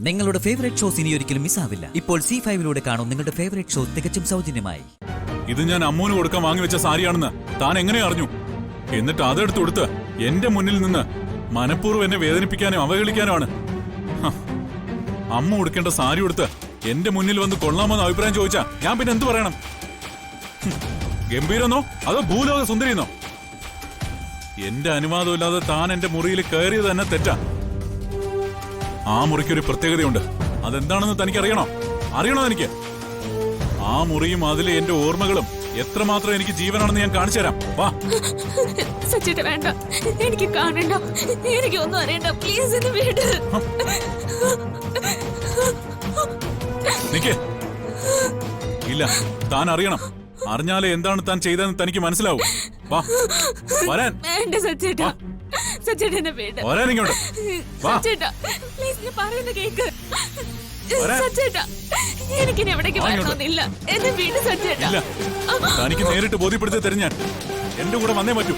നിങ്ങളുടെ favourite shows ഇനി ഒരിക്കലും മിസ്സാവില്ല. ഇപ്പോൾ C5 കാണും നിങ്ങളുടെ ഫേവറേറ്റ് ഷോ തികച്ചും സൗജന്യമായി. ഇത് ഞാൻ അമ്മൂന് കൊടുക്കാൻ വാങ്ങിവെച്ച സാരിയാണെന്ന് താൻ എങ്ങനെ അറിഞ്ഞു? എന്നിട്ട് അതെടുത്ത് കൊടുത്ത് എന്റെ മുന്നിൽ നിന്ന് മനഃപൂർവ്വം എന്നെ വേദനിപ്പിക്കാനോ അവഹേളിക്കാനോ ആണ്. അമ്മ കൊടുക്കേണ്ട സാരി കൊടുത്ത് എന്റെ മുന്നിൽ വന്ന് കൊള്ളാമെന്ന് അഭിപ്രായം ചോദിച്ചാ ഞാൻ പിന്നെ എന്തു പറയണം? ഗംഭീരെന്നോ അതോ ഭൂലോക സുന്ദരിയെന്നോ? എന്റെ അനുവാദമില്ലാതെ താൻ എന്റെ മുറിയിൽ കയറിയത് തന്നെ തെറ്റാ. ആ മുറിക്കൊരു പ്രത്യേകതയുണ്ട്. അതെന്താണെന്ന് തനിക്കറിയണോ? അറിയണോ എനിക്ക്? ആ മുറിയും അതിലെ എന്റെ ഓർമ്മകളും എത്രമാത്രം എനിക്ക് ജീവനാണെന്ന് ഞാൻ കാണിച്ചു തരാം. വാ. സച്ചിട്ട് വേണ്ട, എനിക്ക് കാണണ്ട, എനിക്ക് ഒന്നും അറിയണ്ട, പ്ലീസ് എന്നെ വിട്. നിക്ക്. ഇല്ല, താൻ അറിയണം. അറിഞ്ഞാലേ എന്താണ് താൻ ചെയ്തതെന്ന് തനിക്ക് മനസ്സിലാവും. വാ വരാൻ. വേണ്ട സച്ചേട്ടാ, സച്ചേട്ടനെ വേണ്ട. വരാൻ ഇങ്ങോട്ട്. സച്ചേട്ടാ പ്ലീസ്, ഞാൻ പറയുന്നത് കേക്ക്. സച്ചേട്ടാ എനിക്കിനി എവിടേക്ക് വരണമെന്നില്ല, എന്നെ വീട് സച്ചേട്ടാ. ഇല്ല, തനിക്ക് നേരിട്ട് ബോധ്യപ്പെടുത്തി തരും ഞാൻ. എന്റെ കൂടെ വന്നേ പറ്റൂ.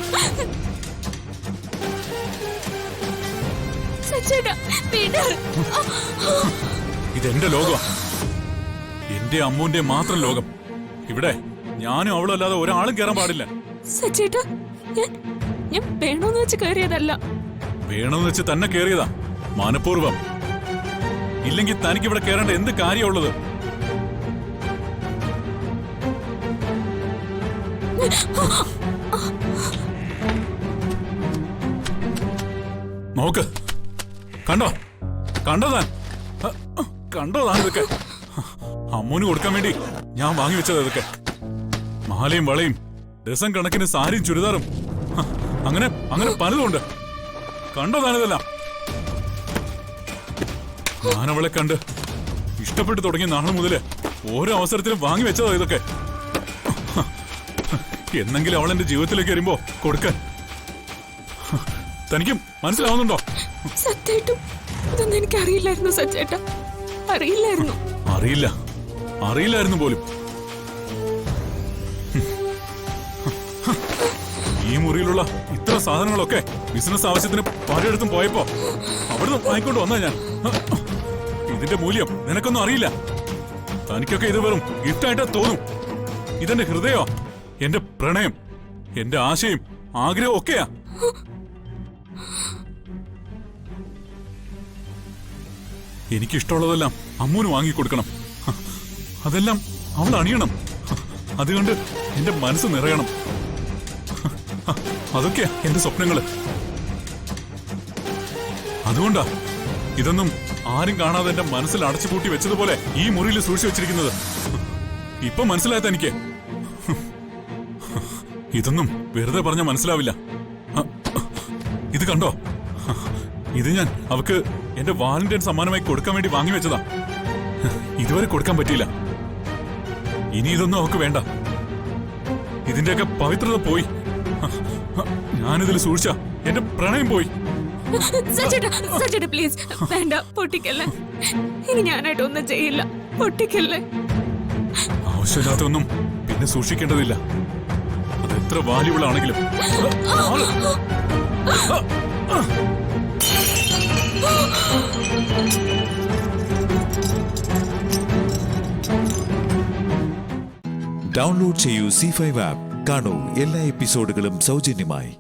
സച്ചേട്ടാ വീട്. ഇതെന്റെ ലോകമാ, എന്റെ അമ്മൂന്റെ മാത്രം ലോകം. ഇവിടെ ഞാനും അവളും അല്ലാതെ ഒരാളും കയറാൻ പാടില്ല. സച്ചേട്ടാ ഞാൻ വേണോന്ന് വെച്ച് കയറിയതല്ല. വേണമെന്ന് വെച്ച് തന്നെ കയറിയതാ, മനഃപൂർവ്വം. ഇല്ലെങ്കിൽ തനിക്ക് ഇവിടെ കയറേണ്ട എന്ത് കാര്യമുള്ളത്? നോക്ക്, കണ്ടോ? കണ്ടോ താൻ? കണ്ടോ താൻ ഇതൊക്കെ? അമ്മൂന് കൊടുക്കാൻ വേണ്ടി ഞാൻ വാങ്ങി വെച്ചത് ഇതൊക്കെ. മാലയും വളയും ഡസൻ കണക്കിന് സാരിയും ചുരിദാറും അങ്ങനെ അങ്ങനെ പലതുണ്ട്. കണ്ടോ താനിതെല്ലാം? ഞാനവളെ കണ്ട് ഇഷ്ടപ്പെട്ടു തുടങ്ങിയ നാളെ മുതല് ഓരോ അവസരത്തിലും വാങ്ങി വെച്ചതാ ഇതൊക്കെ. എന്നെങ്കിലും അവൾ എന്റെ ജീവിതത്തിലേക്ക് വരുമ്പോ കൊടുക്കാൻ. തനിക്കും മനസ്സിലാവുന്നുണ്ടോ? സത്യമായിട്ടും ഇതൊന്നും എനിക്ക് അറിയില്ലായിരുന്നു സച്ചേട്ടാ, അറിയില്ലായിരുന്നു. അറിയില്ലായിരുന്നു പോലും. ഈ മുറിയിലുള്ള ഇത്ര സാധനങ്ങളൊക്കെ ബിസിനസ് ആവശ്യത്തിന് പലയിടത്തും പോയപ്പോ അവിടുന്ന് വാങ്ങിക്കൊണ്ട് വന്നാ ഞാൻ. ഇതിന്റെ മൂല്യം നിനക്കൊന്നും അറിയില്ല. തനിക്കൊക്കെ ഇത് വെറും ഗിഫ്റ്റായിട്ടാ തോന്നും. ഇതെന്റെ ഹൃദയോ, എന്റെ പ്രണയം, എന്റെ ആശയും ആഗ്രഹവും ഒക്കെയാ. എനിക്കിഷ്ടമുള്ളതെല്ലാം അമ്മൂന് വാങ്ങിക്കൊടുക്കണം. അതെല്ലാം അവൾ അണിയണം. അതുകൊണ്ട് എന്റെ മനസ്സ് നിറയണം. അതൊക്കെയാ എന്റെ സ്വപ്നങ്ങള്. അതുകൊണ്ടാ ഇതൊന്നും ആരും കാണാതെ എന്റെ മനസ്സിൽ അടച്ചുപൂട്ടി വെച്ചതുപോലെ ഈ മുറിയിൽ സൂക്ഷിച്ചു വെച്ചിരിക്കുന്നത്. ഇപ്പൊ മനസ്സിലായത് എനിക്ക്. ഇതൊന്നും വെറുതെ പറഞ്ഞാൽ മനസ്സിലാവില്ല. ഇത് കണ്ടോ? ഇത് ഞാൻ അവക്ക് എന്റെ വാലന്റൈൻ സമ്മാനമായി കൊടുക്കാൻ വേണ്ടി വാങ്ങി വെച്ചതാ. ഇതുവരെ കൊടുക്കാൻ പറ്റിയില്ല. ഇനി ഇതൊന്നും അവക്ക് വേണ്ട. ഇതിന്റെയൊക്കെ പവിത്രത പോയി. ഞാനിതിൽ സൂക്ഷിച്ച എന്റെ പ്രണയം പോയി. സച്ചേട്ടാ പ്ലീസ് വേണ്ട, പൊട്ടിക്കല്ലേ. ഇനി ഞാനായിട്ട് ഒന്നും ചെയ്യില്ല, പൊട്ടിക്കല്ലേ. ആവശ്യമില്ലാത്തൊന്നും പിന്നെ സൂക്ഷിക്കേണ്ടതില്ല. അത് എത്ര വാല്യുബിൾ ആണെങ്കിലും. ഡൗൺലോഡ് ചെയ്യൂ C5 ആപ്പ്. കാണൂ എല്ലാ എപ്പിസോഡുകളും സൗജന്യമായി.